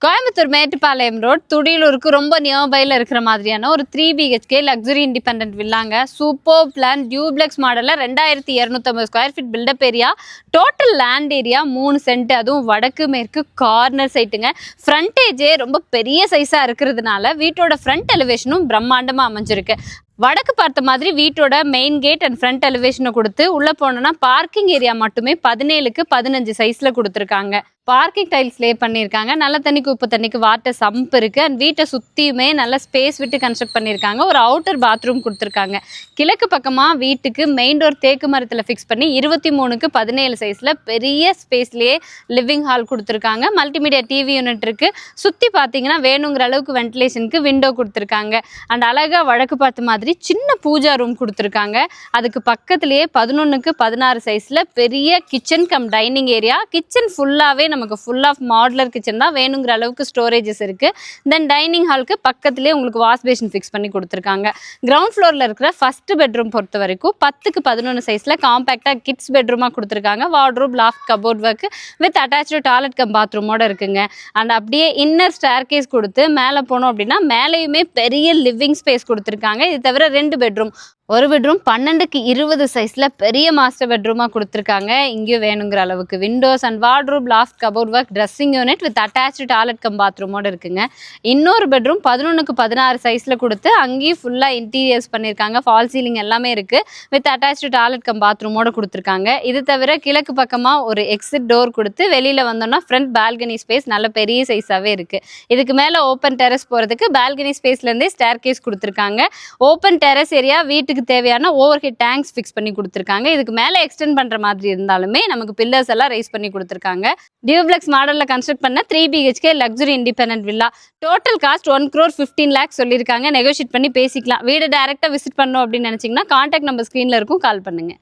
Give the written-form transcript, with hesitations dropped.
Coimbatore Mettupalayam road துடியலூருக்கு ரொம்ப நியர்பைல இருக்கிற மாதிரியான ஒரு 3 BHK லக்ஸுரி இண்டிபெண்டன்ட் வில்லாங்க. சூப்பர் பிளான் டியூப்ளெக்ஸ் மாடலில் 2250 square feet built up area. Total land area 3 cent. அதுவும் வடக்கு மேற்கு கார்னர் சைட்டுங்க. ஃப்ரண்டேஜே ரொம்ப பெரிய சைஸாக இருக்கிறதுனால வீட்டோட ஃப்ரண்ட் எலிவேஷனும் பிரம்மாண்டமாக அமைஞ்சிருக்கு. வடக்கு பார்த்த மாதிரி வீட்டோட மெயின் கேட் அண்ட் ஃப்ரண்ட் எலிவேஷனை கொடுத்து உள்ளே போனோன்னா பார்க்கிங் ஏரியா மட்டுமே 17க்கு 15 சைஸில் கொடுத்துருக்காங்க. பார்க்கிங் டைல்ஸ் லே பண்ணியிருக்காங்க. நல்ல தண்ணிக்கு உப்பு தண்ணிக்கு வாட்டர் சம்ப் இருக்குது. அண்ட் வீட்டை சுற்றியுமே நல்ல ஸ்பேஸ் விட்டு கன்ஸ்ட்ரக்ட் பண்ணியிருக்காங்க. ஒரு அவுட்டர் பாத்ரூம் கொடுத்துருக்காங்க. கிழக்கு பக்கமாக வீட்டுக்கு மெயின் டோர் தேக்கு மரத்தில் ஃபிக்ஸ் பண்ணி 23க்கு 17 சைஸில் பெரிய ஸ்பேஸ்லேயே லிவிங் ஹால் கொடுத்துருக்காங்க. மல்டிமீடியா டிவி யூனிட் இருக்குது. சுற்றி பார்த்தீங்கன்னா வேணுங்கிற அளவுக்கு வென்டிலேஷனுக்கு விண்டோ கொடுத்துருக்காங்க. அண்ட் அழகாக வடக்கு பார்த்த மாதிரி சின்ன பூஜா ரூம் கொடுத்துருக்காங்க. அதுக்கு பக்கத்துலேயே 11க்கு 16 சைஸில் பெரிய kitchen come dining area. Kitchen ஃபுல்லாகவே நமக்கு ஃபுல் ஆஃப் மாடுலர் கிச்சன் தான். வேணுங்கிற அளவுக்கு ஸ்டோரேஜஸ் இருக்குது. தென் டைனிங் ஹாலுக்கு பக்கத்துலேயே உங்களுக்கு வாஷ் பேஷன் ஃபிக்ஸ் பண்ணி கொடுத்துருக்காங்க. கிரவுண்ட் ஃப்ளோரில் இருக்கிற ஃபர்ஸ்ட் பெட்ரூம் பொறுத்த வரைக்கும் 10க்கு 11 சைஸில் காம்பேக்டாக கிட்ஸ் பெட்ரூமாக கொடுத்துருக்காங்க. Wardrobe, loft, cupboard work with attach toilet cum பாத்ரூமோட இருக்குங்க. அண்ட் அப்படியே இன்னர் ஸ்டேர் கேஸ் கொடுத்து மேலே போனோம் அப்படின்னா மேலேயுமே பெரிய லிவிங் ஸ்பேஸ் கொடுத்துருக்காங்க. இது தவிர 2 பெட்ரூம், ஒரு பெட்ரூம் 12க்கு 20 சைஸில் பெரிய மாஸ்டர் பெட்ரூமாக கொடுத்துருக்காங்க. இங்கேயும் வேணுங்கிற அளவுக்கு windows and wardrobe, loft, cupboard work, dressing unit with attach toilet cum பாத்ரூமோடு இருக்குங்க. இன்னொரு பெட்ரூம் 11க்கு 16 சைஸில் கொடுத்து அங்கேயும் ஃபுல்லாக இன்டீரியர்ஸ் பண்ணியிருக்காங்க. ஃபால் சீலிங் எல்லாமே இருக்குது. வித் அட்டாச்சு டாய்லெட் கம் பாத்ரூமோடு கொடுத்துருக்காங்க. இது தவிர கிழக்கு பக்கமாக ஒரு எக்ஸிட் டோர் கொடுத்து வெளியில் வந்தோம்னா ஃப்ரண்ட் பால்கனி ஸ்பேஸ் நல்ல பெரிய சைஸாகவே இருக்குது. இதுக்கு மேலே ஓப்பன் டெரஸ் போகிறதுக்கு பால்கனி ஸ்பேஸ்லேருந்தே ஸ்டேர் கேஸ் கொடுத்துருக்காங்க. ஓப்பன் டெரஸ் ஏரியா வீட்டுக்கு தேவையான ஓவர் ஹெட் டேங்க்ஸ் ஃபிக்ஸ் பண்ணி கொடுத்துருக்காங்க. இதுக்கு மேலே எக்ஸ்டெண்ட் பண்ணுற மாதிரி இருந்தாலுமே நமக்கு பில்லர்ஸ் எல்லாம் ரைஸ் பண்ணி கொடுத்துருக்காங்க. டியூப்ளெக்ஸ் மாடலில் கன்ஸ்ட்ரக்ட் பண்ண 3 BHK luxury independent villa. Total cost 1,15 lakhs சொல்லியிருக்காங்க. நெகோஷியேட் பண்ணி பேசிக்கலாம். வீடு டைரெக்டாக விசிட் பண்ணணும் அப்படின்னு நினச்சிங்கன்னா கான்டாக்ட் நம்பர் ஸ்க்ரீனில் இருக்கும், கால் பண்ணுங்கள்.